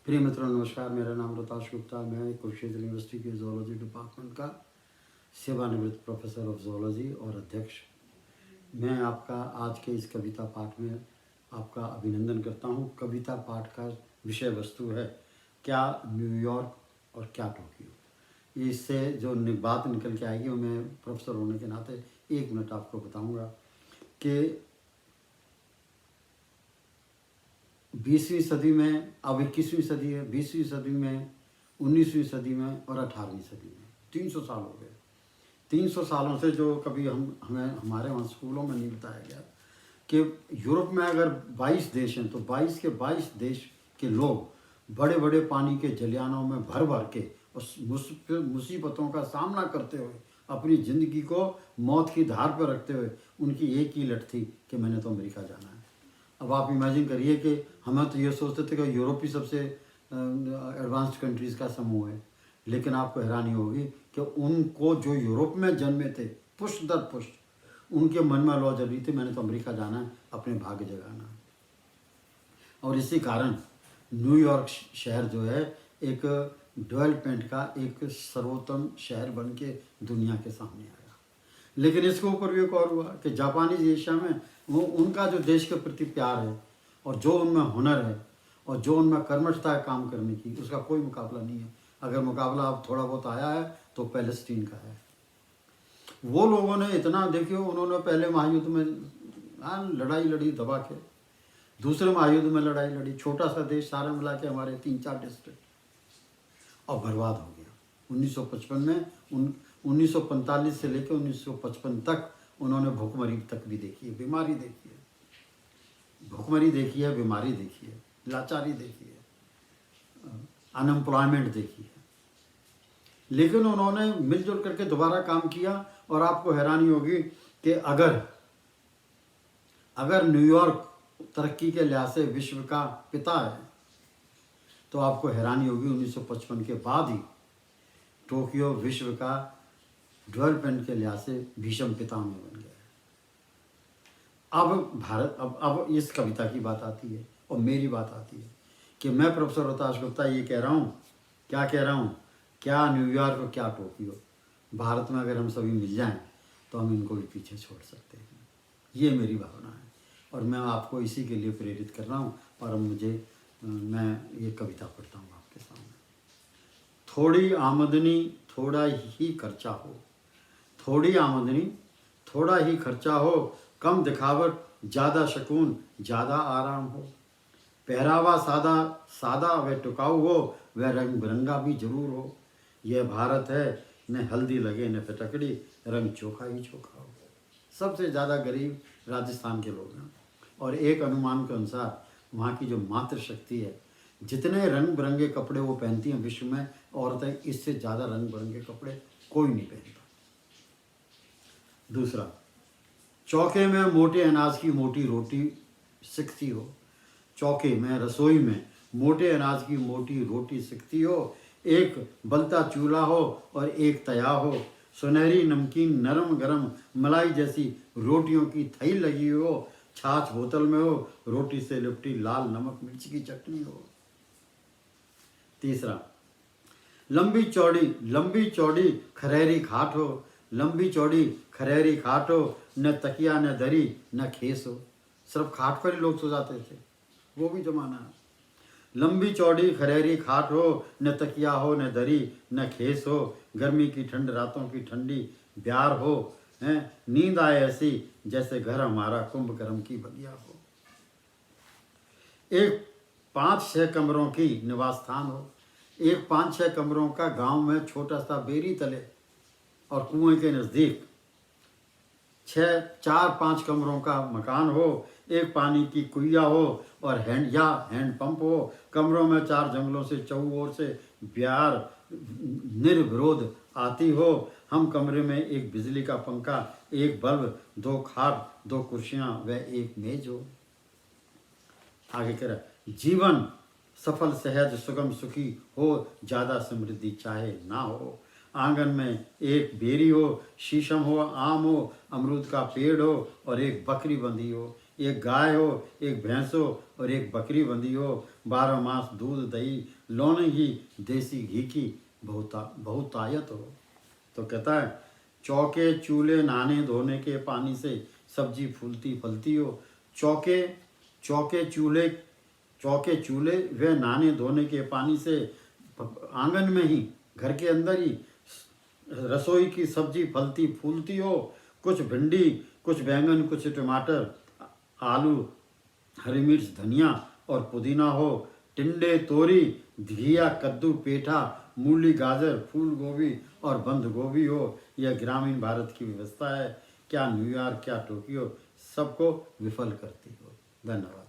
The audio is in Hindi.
प्रिय मित्रों नमस्कार। मेरा नाम रोताश गुप्ता। मैं कुरुक्षेत्र यूनिवर्सिटी के जोलॉजी डिपार्टमेंट का सेवानिवृत्त प्रोफेसर ऑफ जोलॉजी और अध्यक्ष। मैं आपका आज के इस कविता पाठ में आपका अभिनंदन करता हूं। कविता पाठ का विषय वस्तु है क्या न्यूयॉर्क और क्या टोक्यो। इससे जो बात निकल के आएगी वो मैं प्रोफेसर होने के नाते 1 मिनट आपको बताऊंगा कि 20वीं सदी में, अब 21वीं सदी है, 20वीं सदी में, 19वीं सदी में और 18वीं सदी में 300 साल हो गए। 300 सालों से जो कभी हमें हमारे वहाँ स्कूलों में नहीं बताया गया कि यूरोप में अगर 22 देश हैं तो 22 के 22 देश के लोग बड़े बड़े पानी के जलियानों में भर भर के और मुसीबतों का सामना करते हुए अपनी ज़िंदगी को मौत की धार पर रखते हुए उनकी एक ही लट थी कि मैंने तो अमेरिका जाना है। अब आप इमेजिन करिए कि हमें तो ये सोचते थे कि यूरोप ही सबसे एडवांस्ड कंट्रीज़ का समूह है, लेकिन आपको हैरानी होगी कि उनको जो यूरोप में जन्मे थे पुष्ट दर पुष्ट उनके मन में लौ जल रही थी मैंने तो अमेरिका जाना है, अपने भाग्य जगाना। और इसी कारण न्यूयॉर्क शहर जो है एक डेवलपमेंट का एक सर्वोत्तम शहर बन के दुनिया के सामने आया। लेकिन इसके ऊपर भी एक और हुआ कि जापानीज एशिया में वो उनका जो देश के प्रति प्यार है और जो उनमें हुनर है और जो उनमें कर्मठता है काम करने की, उसका कोई मुकाबला नहीं है। अगर मुकाबला अब थोड़ा बहुत आया है तो पैलेस्टीन का है। वो लोगों ने इतना, देखियो, उन्होंने पहले महायुद्ध में लड़ाई लड़ी दबा के, दूसरे महायुद्ध में लड़ाई लड़ी, छोटा सा देश, सारे मिला के हमारे 3-4 डिस्ट्रिक्ट, और बर्बाद हो गया। 1955 में 1945 से लेकर 1955 तक उन्होंने भुखमरी तक भी देखी है, बीमारी देखी है, भुखमरी देखी है, बीमारी देखी है, लाचारी देखी है, अनएम्प्लॉयमेंट देखी है। लेकिन उन्होंने मिलजुल करके दोबारा काम किया और आपको हैरानी होगी कि अगर न्यूयॉर्क तरक्की के लिहाज से विश्व का पिता है तो आपको हैरानी होगी 1955 के बाद ही टोक्यो विश्व का डेवलपमेंट के लिहाज से भीषम पिता में बन गया। अब भारत, अब इस कविता की बात आती है और मेरी बात आती है कि मैं प्रोफेसर रोताश गुप्ता ये कह रहा हूँ, क्या कह रहा हूँ, क्या न्यूयॉर्क और क्या टोक्यो। भारत में अगर हम सभी मिल जाएं तो हम इनको भी पीछे छोड़ सकते हैं। ये मेरी भावना है और मैं आपको इसी के लिए प्रेरित कर रहा हूँ। और मैं ये कविता पढ़ता हूँ आपके सामने। थोड़ी आमदनी थोड़ा ही खर्चा हो, थोड़ी आमदनी थोड़ा ही खर्चा हो, कम दिखावट ज़्यादा सुकून ज़्यादा आराम हो। पहरावा सादा सादा व टिकाऊ हो, वह रंग बिरंगा भी जरूर हो। यह भारत है, न हल्दी लगे न फिटकड़ी, रंग चोखा ही चोखा हो। सबसे ज़्यादा गरीब राजस्थान के लोग हैं और एक अनुमान के अनुसार वहाँ की जो मातृशक्ति है, जितने रंग बिरंगे कपड़े वो पहनती हैं विश्व में औरतें, इससे ज़्यादा रंग बिरंगे कपड़े कोई नहीं पहनता। दूसरा, चौके में मोटे अनाज की मोटी रोटी सिकती हो, चौके में रसोई में मोटे अनाज की मोटी रोटी सिकती हो, एक बलता चूल्हा हो और एक तया हो, सुनहरी नमकीन नरम गरम मलाई जैसी रोटियों की थई लगी हो, छाछ बोतल में हो, रोटी से लिपटी लाल नमक मिर्च की चटनी हो। तीसरा, लंबी चौड़ी खरहरी खाट हो, लंबी चौड़ी खरहरी खाट हो, न तकिया न दरी न खेस हो। सिर्फ खाट पर ही लोग सो जाते थे, वो भी जमाना है। लंबी चौड़ी खरहरी खाट हो, न तकिया हो न दरी न खेस हो, गर्मी की ठंड रातों की ठंडी ब्यार हो, हैं नींद आए ऐसी जैसे घर हमारा कुंभकर्ण की बगिया हो। एक 5-6 कमरों की निवास स्थान हो, एक 5-6 कमरों का गांव में छोटा सा बेरी तले और कुएं के नज़दीक 4-5 कमरों का मकान हो, एक पानी की कुइया हो और हैंड पंप हो, कमरों में 4 जंगलों से चौं ओर से ब्यार निर्विरोध आती हो, हम कमरे में एक बिजली का पंखा, एक बल्ब, 2 खाट, 2 कुर्सियां व एक मेज हो। आगे कह रहा, जीवन सफल सहज सुगम सुखी हो, ज़्यादा समृद्धि चाहे ना हो। आंगन में एक बेरी हो, शीशम हो, आम हो, अमरूद का पेड़ हो और एक बकरी बंधी हो, एक गाय हो, एक भैंस हो और एक बकरी बंधी हो, 12 मास दूध दही लौने ही देसी घी की बहुतायत हो। तो कहता है चौके चूल्हे नहाने धोने के पानी से सब्जी फूलती फलती हो। चौके चौके चूल्हे व नहाने धोने के पानी से आंगन में ही, घर के अंदर ही रसोई की सब्जी फलती फूलती हो। कुछ भिंडी, कुछ बैंगन, कुछ टमाटर, आलू, हरी मिर्च, धनिया और पुदीना हो। टिंडे, तोरी, घिया, कद्दू, पेठा, मूली, गाजर, फूल गोभी और बंद गोभी हो। यह ग्रामीण भारत की व्यवस्था है। क्या न्यूयॉर्क, क्या टोक्यो, सबको विफल करती हो। धन्यवाद।